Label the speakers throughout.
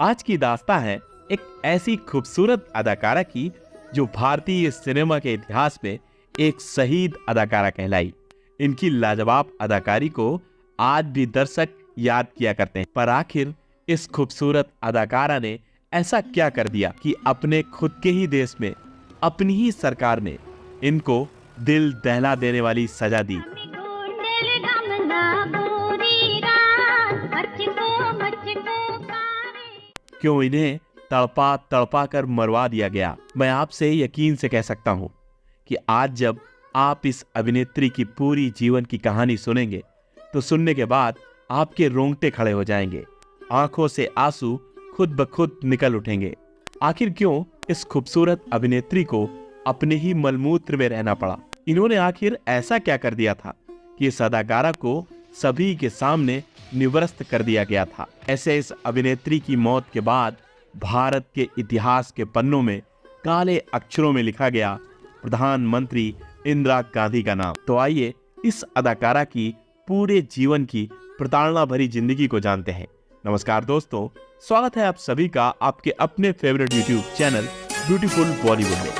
Speaker 1: आज की दास्तां है एक ऐसी खूबसूरत अदाकारा की जो भारतीय सिनेमा के इतिहास में एक शहीद अदाकारा कहलाई। इनकी लाजवाब अदाकारी को आज भी दर्शक याद किया करते हैं, पर आखिर इस खूबसूरत अदाकारा ने ऐसा क्या कर दिया कि अपने खुद के ही देश में अपनी ही सरकार ने इनको दिल दहला देने वाली सजा दी। क्यों इन्हें तड़पा तड़पा कर मरवा दिया गया। मैं आपसे यकीन से कह सकता हूं कि आज जब आप इस अभिनेत्री की पूरी जीवन की कहानी सुनेंगे तो सुनने के बाद आपके रोंगटे खड़े हो जाएंगे, आंखों से आंसू खुद ब खुद निकल उठेंगे। आखिर क्यों इस खूबसूरत अभिनेत्री को अपने ही मलमूत्र में रहना पड़ा। इन्होंने आखिर ऐसा क्या कर दिया था कि इस अदाकारा को सभी के सामने निवृत्त कर दिया गया था। ऐसे इस अभिनेत्री की मौत के बाद भारत के इतिहास के पन्नों में काले अक्षरों में लिखा गया प्रधानमंत्री इंदिरा गांधी का नाम। तो आइए इस अदाकारा की पूरे जीवन की प्रताड़ना भरी जिंदगी को जानते हैं। नमस्कार दोस्तों, स्वागत है आप सभी का आपके अपने favourite YouTube channel beautiful Bollywood में।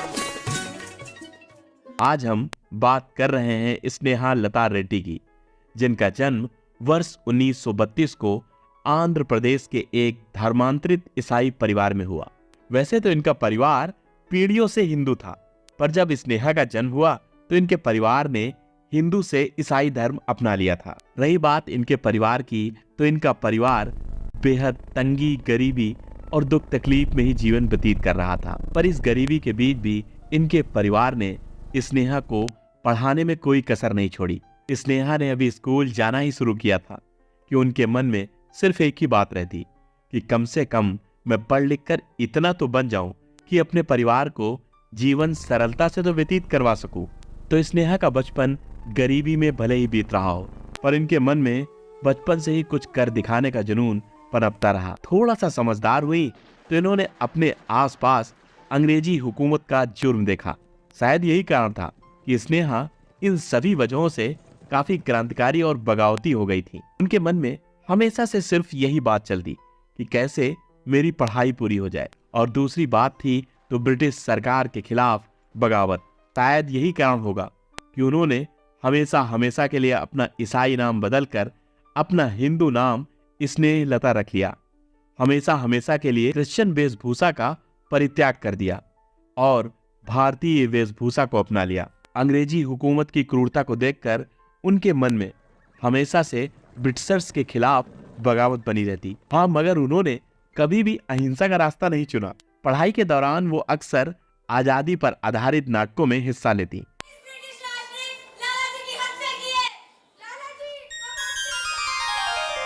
Speaker 1: आज हम बात कर रहे हैं स्नेहा लता रेड्डी की, जिनका जन्म वर्ष 1932 को आंध्र प्रदेश के एक धर्मांतरित ईसाई परिवार में हुआ। वैसे तो इनका परिवार पीढ़ियों से हिंदू था, पर जब स्नेहा का जन्म हुआ तो इनके परिवार ने हिंदू से ईसाई धर्म अपना लिया था। रही बात इनके परिवार की, तो इनका परिवार बेहद तंगी, गरीबी और दुख तकलीफ में ही जीवन व्यतीत कर रहा था। पर इस गरीबी के बीच भी इनके परिवार ने स्नेहा को पढ़ाने में कोई कसर नहीं छोड़ी। स्नेहा ने अभी स्कूल जाना ही शुरू किया था कि उनके मन में सिर्फ एक ही बात रहती कि कम से कम मैं पढ़ लिख कर इतना तो बन जाऊं कि अपने परिवार को जीवन सरलता से तो व्यतीत करवा सकूं। तो स्नेहा का बचपन गरीबी में भले ही बीत रहा हो, पर इनके मन में बचपन से ही कुछ कर दिखाने का जुनून पनपता रहा। थोड़ा सा समझदार हुई तो इन्होंने अपने आसपास अंग्रेजी हुकूमत का जुर्म देखा। शायद यही कारण था कि स्नेहा इन सभी वजहों से काफी क्रांतिकारी और बगावती हो गई थी। उनके मन में हमेशा से सिर्फ यही बात चलती कि कैसे मेरी पढ़ाई पूरी हो जाए, और दूसरी बात थी तो ब्रिटिश सरकार के खिलाफ बगावत। शायद यही कारण होगा कि उन्होंने हमेशा हमेशा के लिए अपना ईसाई नाम बदलकर अपना हिंदू नाम स्नेह लता रख लिया। हमेशा हमेशा के लिए क्रिश्चियन वेशभूषा का परित्याग कर दिया और भारतीय वेशभूषा को अपना लिया। अंग्रेजी हुकूमत की क्रूरता को देखकर उनके मन में हमेशा से ब्रिटिशर्स के खिलाफ बगावत बनी रहती। हाँ, मगर उन्होंने कभी भी अहिंसा का रास्ता नहीं चुना। पढ़ाई के दौरान वो अक्सर आजादी पर आधारित नाटकों में हिस्सा लेती।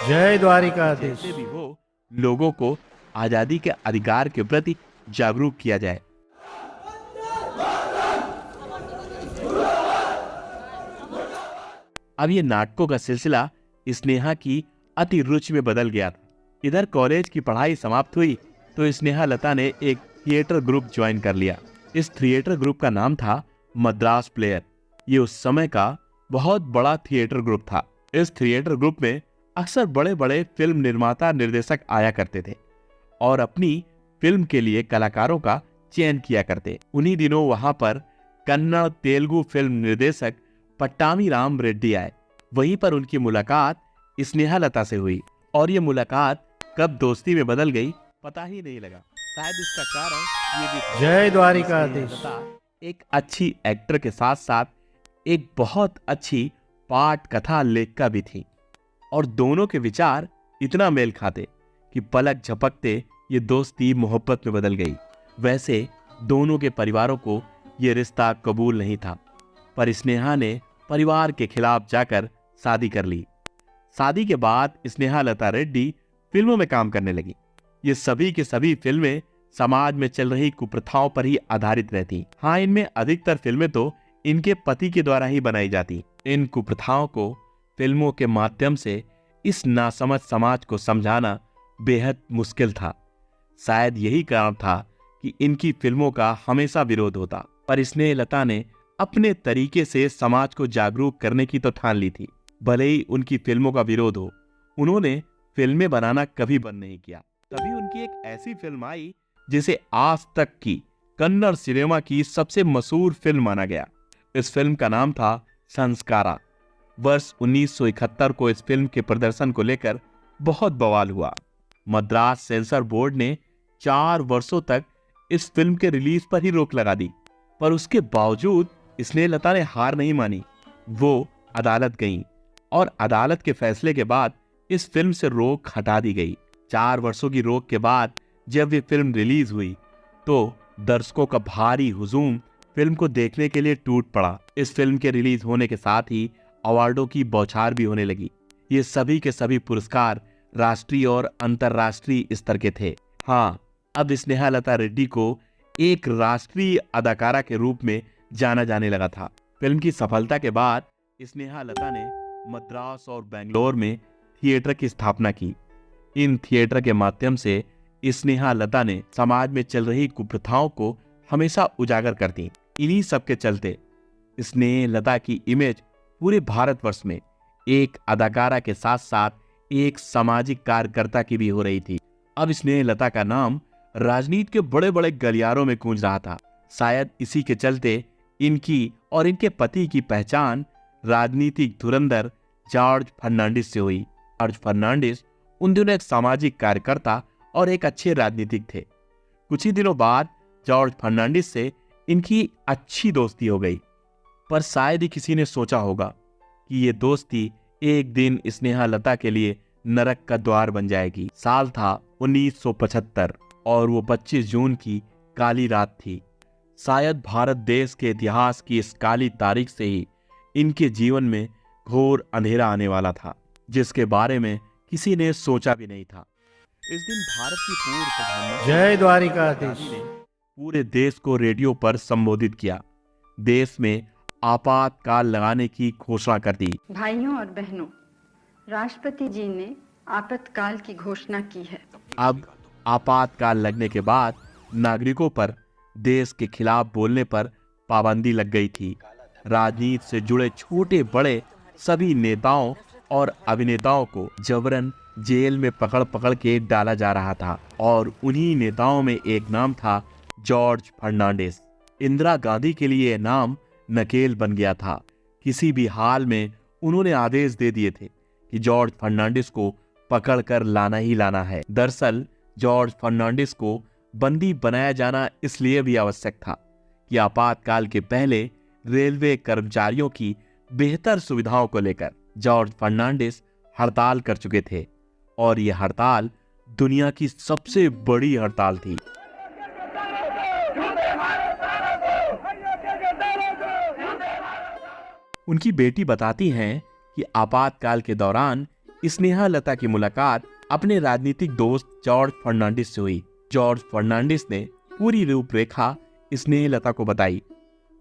Speaker 2: जय द्वारिकाधीश।
Speaker 1: जैसे भी हो, लोगों को आजादी के अधिकार के प्रति जागरूक किया जाए। अब ये नाटकों का सिलसिला स्नेहा की अति रुचि में बदल गया था। इधर कॉलेज की पढ़ाई समाप्त हुई तो स्नेहा लता ने एक थिएटर ग्रुप ज्वाइन कर लिया। इस थिएटर ग्रुप का नाम था मद्रास प्लेयर। ये उस समय का बहुत बड़ा थिएटर ग्रुप था। इस थिएटर ग्रुप में अक्सर बड़े बड़े फिल्म निर्माता निर्देशक आया करते थे और अपनी फिल्म के लिए कलाकारों का चयन किया करते। उन्हीं दिनों वहां पर कन्नड़ तेलुगु फिल्म निर्देशक पट्टामी राम रेड्डी आए। वहीं पर उनकी मुलाकात स्नेहा लता से हुई और ये मुलाकात कब दोस्ती में बदल गई पता ही नहीं लगा। शायद इसका कारण ये भी था।
Speaker 2: जय द्वारिकाधीश।
Speaker 1: एक अच्छी एक्टर के साथ साथ एक बहुत अच्छी पाठ कथा लेखिका भी थी और दोनों के विचार इतना मेल खाते कि पलक झपकते ये दोस्ती मोहब्बत में बदल गई। वैसे दोनों के परिवारों को ये रिश्ता कबूल नहीं था, पर स्नेहा ने परिवार के खिलाफ जाकर शादी कर ली। शादी के बाद स्नेहा लता रेड्डी फिल्मों में काम करने लगी। ये सभी के सभी फिल्में समाज में चल रही कुप्रथाओं पर ही आधारित रहती। हाँ, इनमें अधिकतर फिल्में तो इनके पति के द्वारा ही बनाई जाती। इन कुप्रथाओं को फिल्मों के माध्यम से इस नासमझ समाज को समझाना बेहद मुश्किल था। शायद यही कारण था कि इनकी फिल्मों का हमेशा विरोध होता, पर स्नेहा लता ने अपने तरीके से समाज को जागरूक करने की तो ठान ली थी। भले ही उनकी फिल्मों का विरोध हो, उन्होंने फिल्में बनाना कभी बंद नहीं किया। तभी उनकी एक ऐसी फिल्म आई जिसे आज तक की कन्नड़ सिनेमा की सबसे मशहूर फिल्म माना गया। इस फिल्म का नाम था संस्कारा। वर्ष 1971 को इस फिल्म के प्रदर्शन को लेकर बहुत बवाल हुआ। मद्रास सेंसर बोर्ड ने 4 वर्षों तक इस फिल्म के रिलीज पर ही रोक लगा दी, पर उसके बावजूद स्नेहलता ने हार नहीं मानी। वो अदालत गईं और अदालत के फैसले के बाद इस फिल्म से रोक हटा दी गई। 4 वर्षों की रोक के बाद जब ये फिल्म रिलीज हुई तो दर्शकों का भारी हुजूम फिल्म को देखने के लिए टूट पड़ा। इस फिल्म के रिलीज होने के साथ ही अवार्डों की बौछार भी होने लगी। ये सभी के सभी पुरस्कार राष्ट्रीय और अंतर्राष्ट्रीय स्तर के थे। हाँ, अब स्नेहलता रेड्डी को एक राष्ट्रीय अदाकारा के रूप में जाना जाने लगा था। फिल्म की सफलता के बाद स्नेहलता ने मद्रास और बेंगलोर में थिएटर की स्थापना की। इन थिएटर के माध्यम से स्नेहलता ने समाज में चल रही कुप्रथाओं को हमेशा उजागर कर दी। इन्हीं सब के चलते स्नेहलता की इमेज पूरे भारतवर्ष में एक अदाकारा के साथ साथ एक सामाजिक कार्यकर्ता की भी हो रही थी। अब स्नेहलता का नाम राजनीति के बड़े बड़े गलियारों में गूंज रहा था। शायद इसी के चलते इनकी और इनके पति की पहचान राजनीतिक धुरंधर जॉर्ज फर्नांडिस से हुई। जॉर्ज फर्नांडिस उन दिनों एक सामाजिक कार्यकर्ता और एक अच्छे राजनीतिक थे। कुछ ही दिनों बाद जॉर्ज फर्नांडिस से इनकी अच्छी दोस्ती हो गई, पर शायद ही किसी ने सोचा होगा कि ये दोस्ती एक दिन स्नेहलता के लिए नरक का द्वार बन जाएगी। साल था 1975 और वो 25 जून की काली रात थी। शायद भारत देश के इतिहास की इस काली तारीख से ही इनके जीवन में घोर अंधेरा आने वाला था, जिसके बारे में किसी ने सोचा भी नहीं था। इस दिन भारत की पूर्व प्रधानमंत्री
Speaker 2: जय द्वारिकाधीश
Speaker 1: ने पूरे देश को रेडियो पर संबोधित किया। देश में आपातकाल लगाने की घोषणा कर दी।
Speaker 3: भाइयों और बहनों, राष्ट्रपति जी ने आपातकाल की घोषणा की है।
Speaker 1: अब आपातकाल लगने के बाद नागरिकों पर देश के खिलाफ बोलने पर पाबंदी लग गई थी। राजनीति से जुड़े छोटे बड़े सभी नेताओं और अभिनेताओं को जबरन जेल में पकड़ पकड़ के डाला जा रहा था और उन्हीं नेताओं में एक नाम था जॉर्ज फर्नांडिस। इंदिरा गांधी के लिए यह नाम नकेल बन गया था। किसी भी हाल में उन्होंने आदेश दे दिए थे कि जॉर्ज फर्नांडिस को पकड़ कर लाना ही लाना है। दरअसल जॉर्ज फर्नांडिस को बंदी बनाया जाना इसलिए भी आवश्यक था कि आपातकाल के पहले रेलवे कर्मचारियों की बेहतर सुविधाओं को लेकर जॉर्ज फर्नांडिस हड़ताल कर चुके थे और यह हड़ताल दुनिया की सबसे बड़ी हड़ताल थी। उनकी बेटी बताती हैं कि आपातकाल के दौरान स्नेहलता की मुलाकात अपने राजनीतिक दोस्त जॉर्ज फर्नांडिस से हुई। जॉर्ज फर्नांडिस ने पूरी रूपरेखा स्नेहलता को बताई।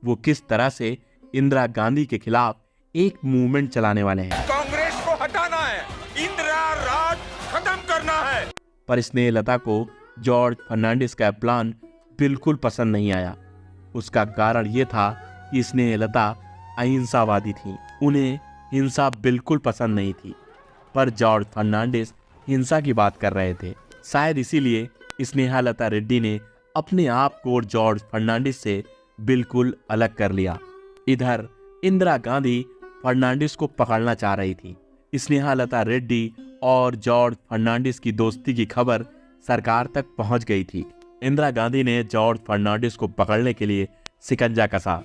Speaker 1: वो किस तरह से इंदिरा गांधी के खिलाफ एक मूवमेंट चलाने वाले हैं।
Speaker 4: कांग्रेस को हटाना है, इंदिरा राज खत्म करना है।
Speaker 1: पर स्नेहलता को जॉर्ज फर्नांडिस का प्लान बिल्कुल पसंद नहीं आया। उसका कारण यह था कि स्नेहलता अहिंसावादी थी। उन्हें हिंसा बिल्कुल पसंद नहीं थी, पर जॉर्ज फर्नांडिस हिंसा की बात कर रहे थे। शायद इसीलिए स्नेहलता रेड्डी ने अपने आप को जॉर्ज फर्नांडिस से बिल्कुल अलग कर लिया। इधर इंदिरा गांधी फर्नांडिस को पकड़ना चाह रही थी। स्नेहलता रेड्डी और जॉर्ज फर्नांडिस की दोस्ती की खबर सरकार तक पहुंच गई थी। इंदिरा गांधी ने जॉर्ज फर्नांडिस को पकड़ने के लिए शिकंजा कसा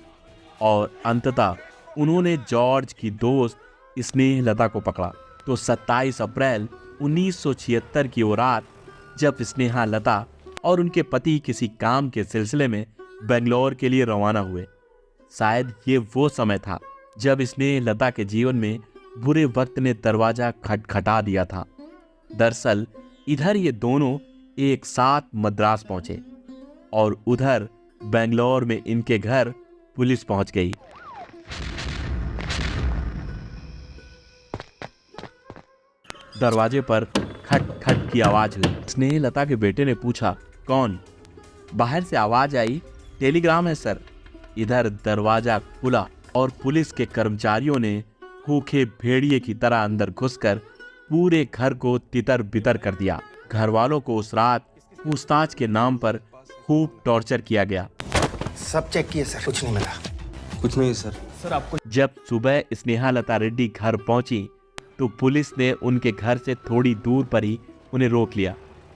Speaker 1: और अंततः उन्होंने जॉर्ज की दोस्त स्नेहलता को पकड़ा। तो 27 अप्रैल 1976 की वो रात जब स्नेहलता और उनके पति किसी काम के सिलसिले में बेंगलोर के लिए रवाना हुए। शायद ये वो समय था जब स्नेहलता के जीवन में बुरे वक्त ने दरवाजा खटखटा दिया था। दरअसल इधर ये दोनों एक साथ मद्रास पहुंचे और उधर बेंगलोर में इनके घर पुलिस पहुंच गई। दरवाजे पर खट खट की आवाज हुई। स्नेहलता के बेटे ने पूछा, कौन? बाहर से आवाज आई, टेलीग्राम है सर। इधर दरवाजा खुला और पुलिस के कर्मचारियों ने भूखे भेड़िए की तरह अंदर घुसकर पूरे घर को तितर बितर कर दिया। घर वालों को उस रात पूछताछ के नाम पर खूब टॉर्चर किया गया।
Speaker 5: सब चेक किए सर, कुछ नहीं मिला।
Speaker 6: कुछ नहीं सर।
Speaker 5: सर आपको
Speaker 1: जब सुबह स्नेहालता रेड्डी घर पहुंची तो पुलिस ने उनके घर से थोड़ी दूर पर ही उन्हें रोक लिया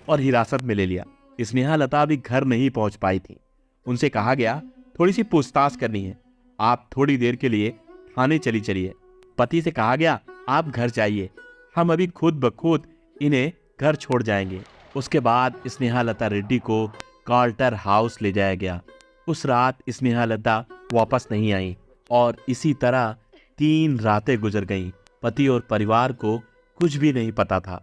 Speaker 1: और हिरासत में ले लिया। स्नेहालता अभी घर नहीं पहुंच पाई थी। उनसे कहा गया थोड़ी सी पूछताछ करनी है, आप थोड़ी देर के लिए थाने चली चलिए। पति से कहा गया आप घर जाइए, हम अभी खुद ब खुद इन्हें घर छोड़ जाएंगे। उसके बाद स्नेहालता रेड्डी को कार्टर हाउस ले जाया गया। उस रात स्नेहालता वापस नहीं आई और इसी तरह 3 रातें गुजर गईं। पति और परिवार को कुछ भी नहीं पता था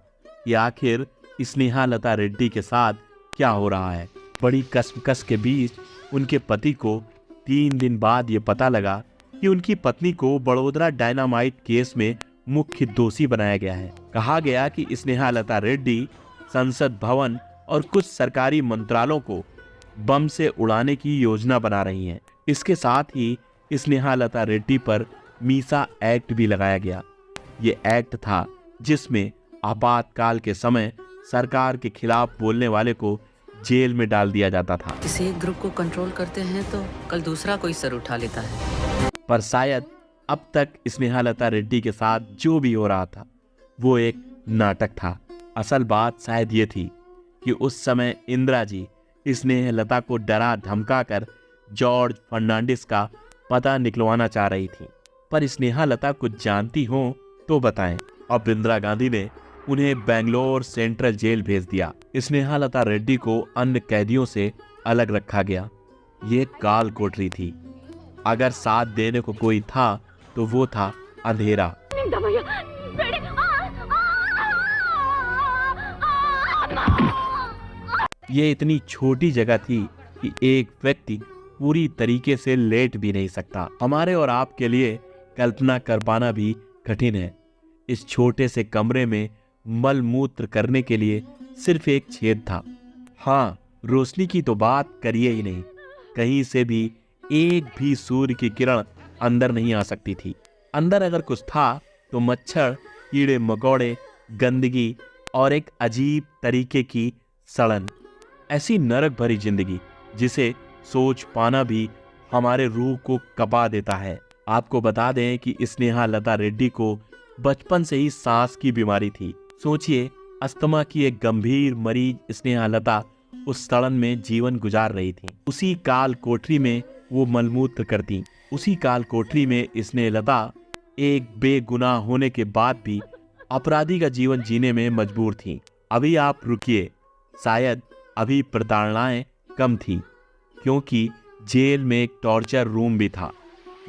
Speaker 1: कि आखिर स्नेहालता रेड्डी के साथ क्या हो रहा है। बड़ी कसमकस के बीच उनके पति को 3 दिन बाद ये पता लगा कि उनकी पत्नी को बड़ोदरा डायनामाइट केस में मुख्य दोषी बनाया गया है। कहा गया कि स्नेहालता रेड्डी संसद भवन और कुछ सरकारी मंत्रालयों को बम से उड़ाने की योजना बना रही हैं। इसके साथ ही स्नेहालता रेड्डी पर मीसा एक्ट भी लगाया गया। ये एक्ट था जिसमें आपातकाल के समय सरकार के खिलाफ बोलने वाले को जेल में डाल दिया जाता था।
Speaker 7: किसी एक ग्रुप को कंट्रोल करते हैं तो कल दूसरा कोई सर उठा लेता है।
Speaker 1: पर शायद अब तक स्नेहालता रेड्डी के साथ जो भी हो रहा था वो एक नाटक था। असल बात शायद ये थी कि उस समय इंदिरा जी स्नेहलता को डरा धमकाकर जॉर्ज फर्नांडिस का पता निकलवाना चाह रही थी। पर स्नेहालता कुछ जानती हो तो बताएं। अब इंदिरा गांधी ने उन्हें बेंगलोर सेंट्रल जेल भेज दिया। स्नेहालता रेड्डी को अन्य कैदियों से अलग रखा गया। ये काल कोठरी थी। अगर साथ देने को कोई था तो वो था अंधेरा। ये इतनी छोटी जगह थी कि एक व्यक्ति पूरी तरीके से लेट भी नहीं सकता। हमारे और आपके लिए कल्पना कर पाना भी कठिन है। इस छोटे से कमरे में मल मूत्र करने के लिए सिर्फ एक छेद था। हाँ, रोशनी की तो बात करिए ही नहीं। कहीं से भी एक भी सूर्य की किरण अंदर नहीं आ सकती थी। अंदर अगर कुछ था तो मच्छर, कीड़े मकोड़े, गंदगी और एक अजीब तरीके की सड़न। ऐसी नरक भरी जिंदगी जिसे सोच पाना भी हमारे रूह को कपा देता है। आपको बता दें कि स्नेहालता रेड्डी को बचपन से ही सांस की बीमारी थी। सोचिए, अस्थमा की एक गंभीर मरीज स्नेहालता उस सड़न में जीवन गुजार रही थी। उसी काल कोठरी में वो मलमूत्र करती। उसी काल कोठरी में स्नेहलता एक बेगुनाह होने के बाद भी अपराधी का जीवन जीने में मजबूर थी। अभी आप रुकिए, शायद अभी प्रताड़नाएं कम थी, क्योंकि जेल में एक टॉर्चर रूम भी था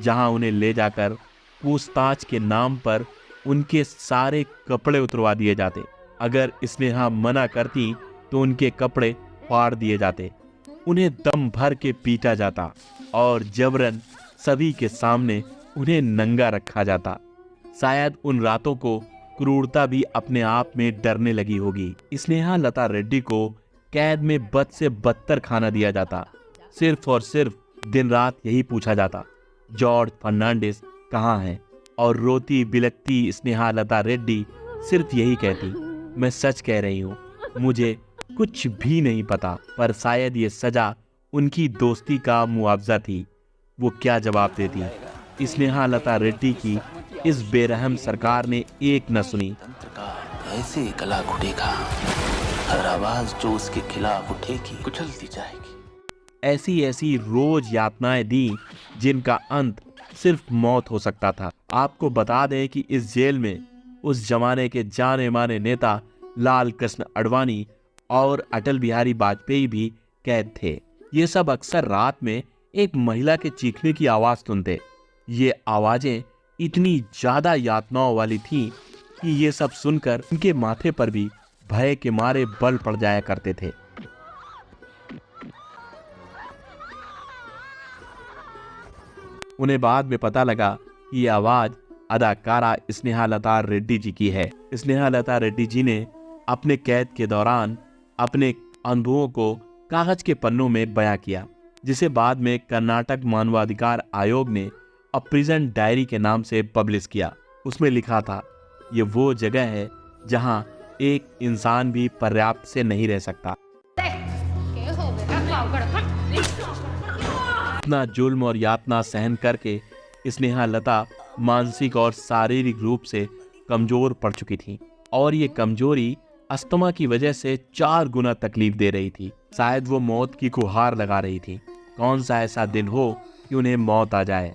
Speaker 1: जहां उन्हें ले जाकर पूछताछ के नाम पर उनके सारे कपड़े उतरवा दिए जाते। अगर स्नेहा मना करती तो उनके कपड़े फाड़ दिए जाते, उन्हें दम भर के पीटा जाता और जबरन सभी के सामने उन्हें नंगा रखा जाता। शायद उन रातों को क्रूरता भी अपने आप में डरने लगी होगी। स्नेहालता रेड्डी को कैद में बद से बदतर खाना दिया जाता। सिर्फ और सिर्फ दिन रात यही पूछा जाता, जॉर्ज फर्नांडिस कहाँ है? और रोती बिलखती स्नेहालता रेड्डी सिर्फ यही कहती, मैं सच कह रही हूँ, मुझे कुछ भी नहीं पता। पर शायद ये सजा उनकी दोस्ती का मुआवजा थी। वो क्या जवाब देती? स्नेहालता रेड्डी की इस बेरहम सरकार ने एक न सुनी।
Speaker 8: ऐसे गला घुटेगा, हर आवाज जो उसके खिलाफ उठेगी कुचल दी जाएगी।
Speaker 1: ऐसी ऐसी रोज यातनाएं दी जिनका अंत सिर्फ मौत हो सकता था। आपको बता दें कि इस जेल में उस जमाने के जाने माने नेता लाल कृष्ण आडवाणी और अटल बिहारी वाजपेयी भी कैद थे। ये सब अक्सर रात में एक महिला के चीखने की आवाज सुनते। ये आवाजें इतनी ज्यादा यातनाओं वाली थीं कि ये सब सुनकर उनके माथे पर भी भय के मारे बल पड़ जाया करते थे। उन्हें बाद में पता लगा कि ये आवाज अदाकारा स्नेहालता रेड्डी जी की है। स्नेहालता रेड्डी जी ने अपने कैद के दौरान अपने अनुभवों को कागज के पन्नों में बयां किया, जिसे बाद में कर्नाटक मानवाधिकार आयोग ने अ प्रिजन डायरी के नाम से पब्लिश किया। उसमें लिखा था, ये वो जगह है जहां एक इंसान भी पर्याप्त से नहीं रह सकता। इतना जुल्म और यातना सहन करके स्नेहलता मानसिक और शारीरिक रूप से कमजोर पड़ चुकी थी और ये कमजोरी अस्थमा की वजह से 4 गुना तकलीफ दे रही थी। शायद वो मौत की गुहार लगा रही थी। कौन सा ऐसा दिन हो कि उन्हें मौत आ जाए।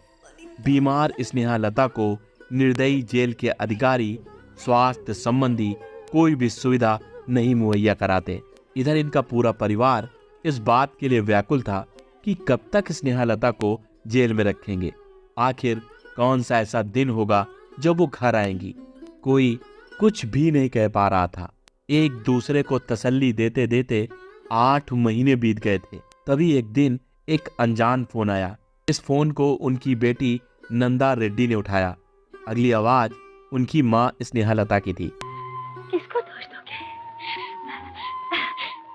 Speaker 1: बीमार स्नेहलता को निर्दयी जेल के अधिकारी स्वास्थ्य संबंधी कोई भी सुविधा नहीं मुहैया कराते। इधर इनका पूरा परिवार इस बात के लिए व्याकुल था कि कब तक स्नेहलता को जेल में रखेंगे। आखिर कौन सा ऐसा दिन होगा जब वो घर आएंगी। कोई कुछ भी नहीं कह पा रहा था। एक दूसरे को तसल्ली देते देते 8 महीने बीत गए थे। तभी एक दिन एक अनजान फोन आया। इस फोन को उनकी बेटी नंदा रेड्डी ने उठाया। अगली आवाज उनकी माँ स्नेहलता की थी।
Speaker 3: किसको दोष दोगे?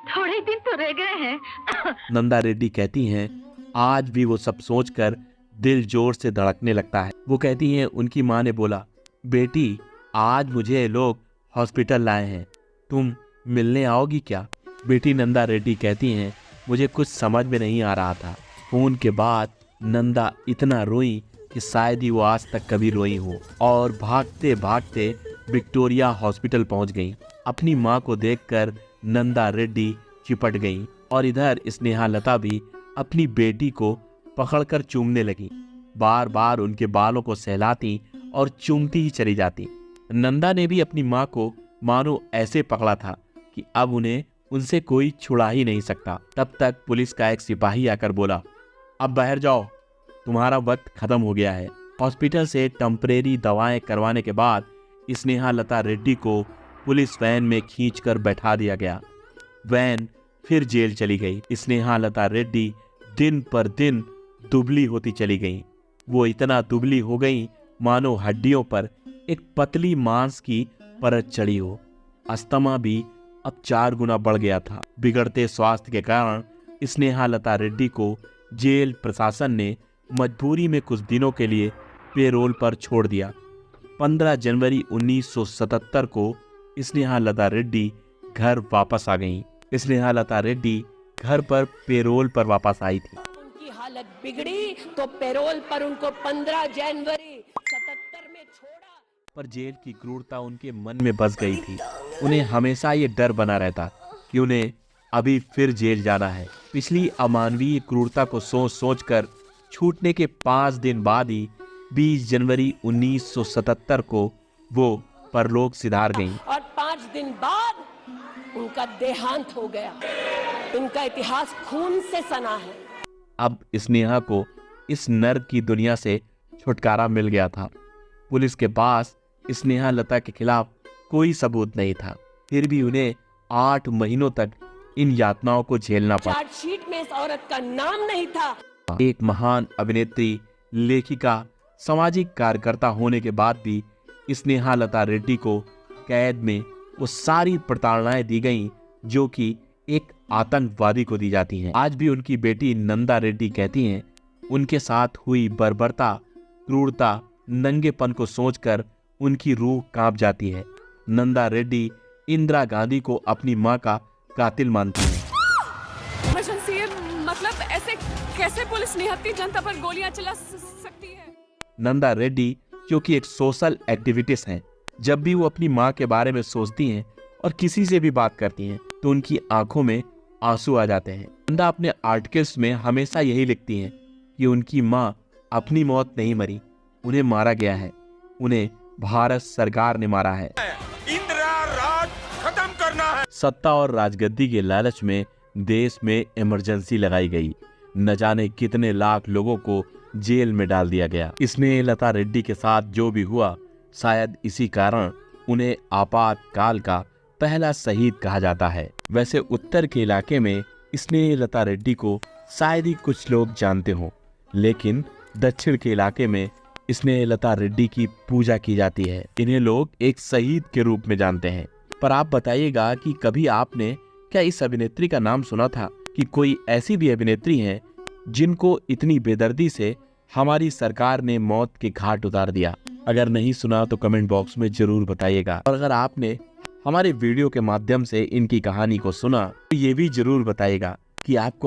Speaker 3: थोड़े दिन तो रह गए हैं।
Speaker 1: नंदा रेड्डी कहती हैं, आज भी वो सब सोचकर दिल जोर से धड़कने लगता है। वो कहती हैं, उनकी माँ ने बोला, बेटी आज मुझे ये लोग हॉस्पिटल लाए हैं, तुम मिलने आओगी क्या? बेटी नंदा रेड्डी कहती हैं, मुझे कुछ समझ में नहीं आ रहा था। फोन के बाद नंदा इतना रोई कि शायद ही वो आज तक कभी रोई हो और भागते भागते विक्टोरिया हॉस्पिटल पहुंच गई। अपनी माँ को देखकर नंदा रेड्डी चिपट गई और इधर स्नेहलता भी अपनी बेटी को पकड़कर चूमने लगी। बार बार उनके बालों को सहलाती और चूमती ही चली जाती। नंदा ने भी अपनी माँ को मानो ऐसे पकड़ा था कि अब उन्हें उनसे कोई छुड़ा ही नहीं सकता। तब तक पुलिस का एक सिपाही आकर बोला, अब बाहर जाओ, तुम्हारा वक्त खत्म हो गया है। हॉस्पिटल से टेम्परेरी दवाएं करवाने के बाद स्नेहलता रेड्डी को पुलिस वैन में खींचकर बैठा दिया गया। वैन फिर जेल चली गई। स्नेहलता रेड्डी दिन पर दिन दुबली होती चली गई। वो इतना दुबली हो गई मानो हड्डियों पर एक पतली मांस की परत चढ़ी हो। अस्थमा भी अब 4 गुना बढ़ गया था। बिगड़ते स्वास्थ्य के कारण स्नेहलता रेड्डी को जेल प्रशासन ने मजबूरी में कुछ दिनों के लिए पेरोल पर छोड़ दिया। 15 जनवरी 1977 को स्नेहलता रेड्डी घर वापस आ गईं। स्नेहलता रेड्डी घर पर पेरोल पर वापस आई थी।
Speaker 6: उनकी हालत बिगड़ी तो पेरोल पर उनको 15 जनवरी 77 में छोड़ा।
Speaker 1: पर जेल की क्रूरता उनके मन में बस गई थी। उन्हें हमेशा ये डर बना रहता कि उन्हें अभी फिर जेल जाना है। पिछली अमानवीय क्रूरता को सोच सोच कर छूटने के 5 दिन बाद ही 20 जनवरी 1977 को वो परलोक सिधार गईं।
Speaker 6: और 5 दिन बाद उनका देहांत हो गया। उनका इतिहास खून से सना है।
Speaker 1: अब स्नेहा को इस नर्क की दुनिया से छुटकारा मिल गया था। पुलिस के पास स्नेहलता के खिलाफ कोई सबूत नहीं था, फिर भी उन्हें 8 महीनों तक इन यातनाओं को झेलना पड़ा।
Speaker 6: चार्जशीट में इस औरत का नाम नहीं था।
Speaker 1: एक महान अभिनेत्री, लेखिका, सामाजिक कार्यकर्ता होने के बाद भी स्नेहलता रेड्डी को कैद में वो सारी प्रताड़नाएं दी गईं जो कि एक आतंकवादी को दी जाती हैं। आज भी उनकी बेटी नंदा रेड्डी कहती हैं, उनके साथ हुई बर्बरता, क्रूरता, नंगेपन को सोचकर उनकी रूह कांप जाती है। नंदा रेड्डी इंदिरा गांधी को अपनी मां का कातिल मानती है।
Speaker 9: मतलब ऐसे कैसे पुलिस निहत्थी जनता पर गोलियां चला सकती है?
Speaker 1: नंदा रेड्डी जो कि एक सोशल एक्टिविस्ट हैं, जब भी वो अपनी मां के बारे में सोचती हैं और किसी से भी बात करती हैं तो उनकी आंखों में आंसू आ जाते हैं। नंदा अपने आर्टिकल्स में हमेशा यही लिखती हैं कि उनकी मां अपनी मौत नहीं मरी, उन्हें मारा गया है, उन्हें भारत सरकार ने मारा है।
Speaker 4: इंदिरा राज खत्म करना है।
Speaker 1: सत्ता और राजगद्दी के लालच में देश में इमरजेंसी लगाई गई। न जाने कितने लाख लोगों को जेल में डाल दिया गया। स्नेहलता रेड्डी के साथ जो भी हुआ, शायद इसी कारण उन्हें आपातकाल का पहला शहीद कहा जाता है। वैसे उत्तर के इलाके में स्नेहलता रेड्डी को शायद ही कुछ लोग जानते हों, लेकिन दक्षिण के इलाके में स्नेहलता रेड्डी की पूजा की जाती है। इन्हें लोग एक शहीद के रूप में जानते हैं। पर आप बताइएगा कि कभी आपने क्या इस अभिनेत्री का नाम सुना था कि कोई ऐसी भी अभिनेत्री हैं जिनको इतनी बेदर्दी से हमारी सरकार ने मौत के घाट उतार दिया? अगर नहीं सुना तो कमेंट बॉक्स में जरूर बताइएगा। और अगर आपने हमारे वीडियो के माध्यम से इनकी कहानी को सुना तो ये भी जरूर बताइएगा कि आपको